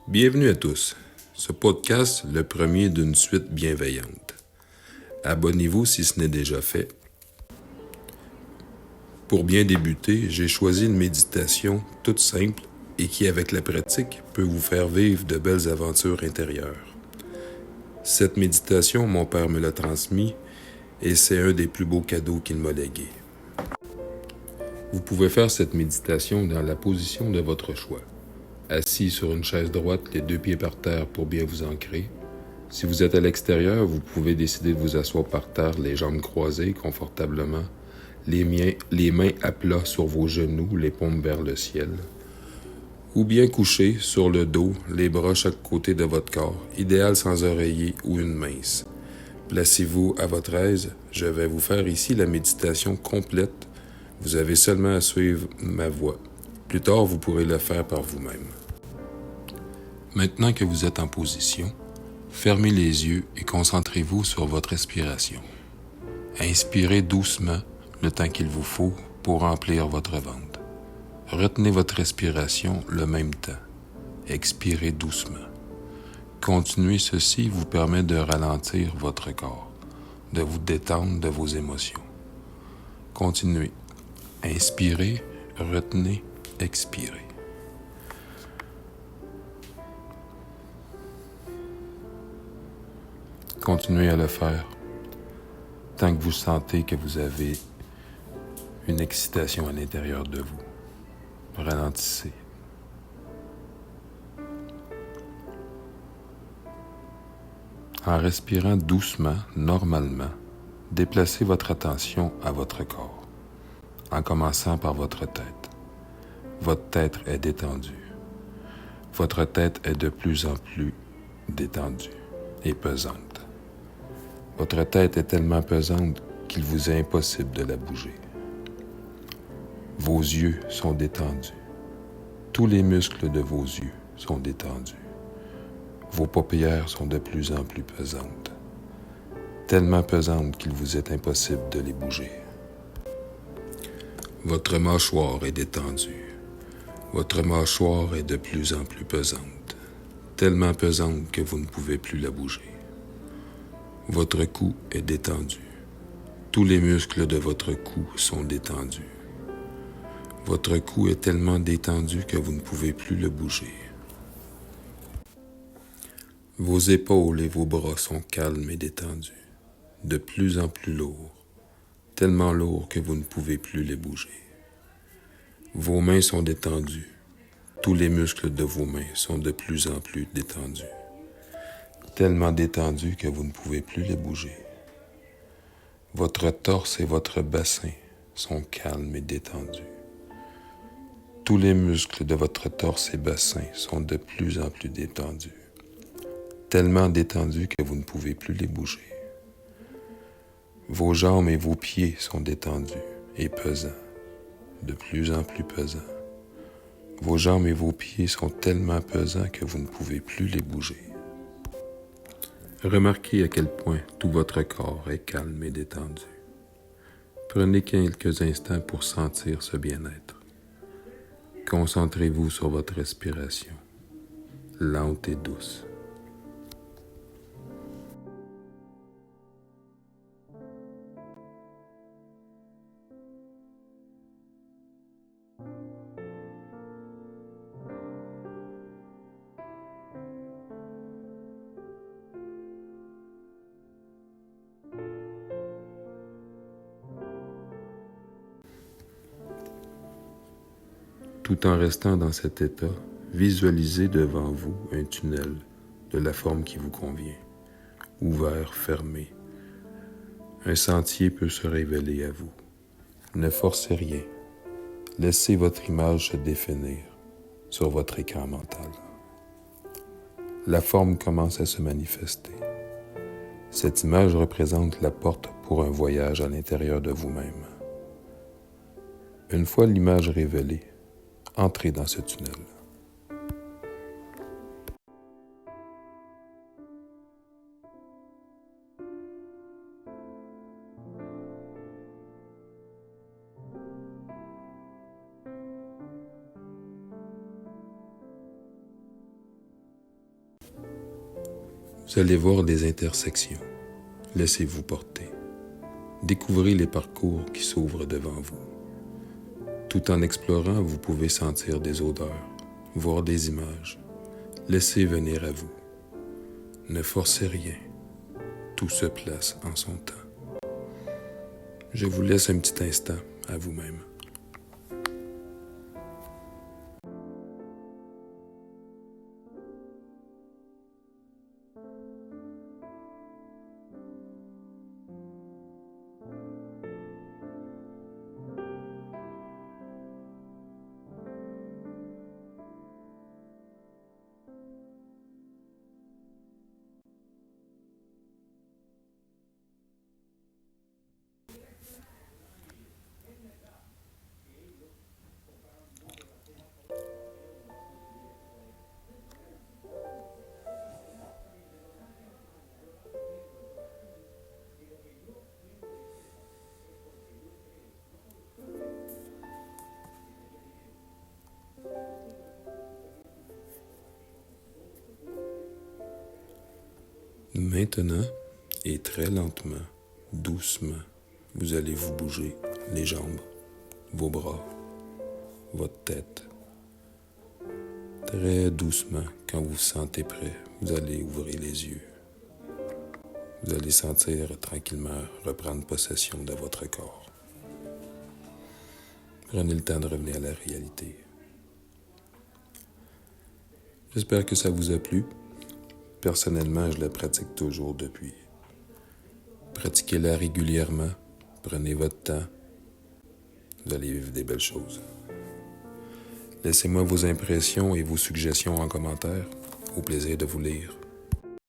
Bienvenue à tous. Ce podcast, le premier d'une suite bienveillante. Abonnez-vous si ce n'est déjà fait. Pour bien débuter, j'ai choisi une méditation toute simple et qui, avec la pratique, peut vous faire vivre de belles aventures intérieures. Cette méditation, mon père me l'a transmise et c'est un des plus beaux cadeaux qu'il m'a légué. Vous pouvez faire cette méditation dans la position de votre choix. Assis sur une chaise droite, les deux pieds par terre pour bien vous ancrer. Si vous êtes à l'extérieur, vous pouvez décider de vous asseoir par terre, les jambes croisées confortablement, les mains à plat sur vos genoux, les paumes vers le ciel. Ou bien couché sur le dos, les bras chaque côté de votre corps, idéal sans oreiller ou une mince. Placez-vous à votre aise, je vais vous faire ici la méditation complète. Vous avez seulement à suivre ma voix. Plus tard, vous pourrez le faire par vous-même. Maintenant que vous êtes en position, fermez les yeux et concentrez-vous sur votre respiration. Inspirez doucement le temps qu'il vous faut pour remplir votre ventre. Retenez votre respiration le même temps. Expirez doucement. Continuer ceci vous permet de ralentir votre corps, de vous détendre de vos émotions. Continuez. Inspirez, retenez, expirez. Continuez à le faire tant que vous sentez que vous avez une excitation à l'intérieur de vous. Ralentissez. En respirant doucement, normalement, déplacez votre attention à votre corps, en commençant par votre tête. Votre tête est détendue. Votre tête est de plus en plus détendue et pesante. Votre tête est tellement pesante qu'il vous est impossible de la bouger. Vos yeux sont détendus. Tous les muscles de vos yeux sont détendus. Vos paupières sont de plus en plus pesantes, tellement pesantes qu'il vous est impossible de les bouger. Votre mâchoire est détendue. Votre mâchoire est de plus en plus pesante, tellement pesante que vous ne pouvez plus la bouger. Votre cou est détendu. Tous les muscles de votre cou sont détendus. Votre cou est tellement détendu que vous ne pouvez plus le bouger. Vos épaules et vos bras sont calmes et détendus, de plus en plus lourds, tellement lourds que vous ne pouvez plus les bouger. Vos mains sont détendues. Tous les muscles de vos mains sont de plus en plus détendus, tellement détendus que vous ne pouvez plus les bouger. Votre torse et votre bassin sont calmes et détendus. Tous les muscles de votre torse et bassin sont de plus en plus détendus, tellement détendus que vous ne pouvez plus les bouger. Vos jambes et vos pieds sont détendus et pesants, de plus en plus pesants. Vos jambes et vos pieds sont tellement pesants que vous ne pouvez plus les bouger. Remarquez à quel point tout votre corps est calme et détendu. Prenez quelques instants pour sentir ce bien-être. Concentrez-vous sur votre respiration, lente et douce. Tout en restant dans cet état, visualisez devant vous un tunnel de la forme qui vous convient, ouvert, fermé. Un sentier peut se révéler à vous. Ne forcez rien. Laissez votre image se définir sur votre écran mental. La forme commence à se manifester. Cette image représente la porte pour un voyage à l'intérieur de vous-même. Une fois l'image révélée, entrez dans ce tunnel. Vous allez voir des intersections. Laissez-vous porter. Découvrez les parcours qui s'ouvrent devant vous. Tout en explorant, vous pouvez sentir des odeurs, voir des images. Laissez venir à vous. Ne forcez rien. Tout se place en son temps. Je vous laisse un petit instant à vous-même. Maintenant, et très lentement, doucement, vous allez vous bouger les jambes, vos bras, votre tête. Très doucement, quand vous vous sentez prêt, vous allez ouvrir les yeux. Vous allez sentir tranquillement reprendre possession de votre corps. Prenez le temps de revenir à la réalité. J'espère que ça vous a plu. Personnellement, je la pratique toujours depuis. Pratiquez-la régulièrement. Prenez votre temps. Vous allez vivre des belles choses. Laissez-moi vos impressions et vos suggestions en commentaire. Au plaisir de vous lire.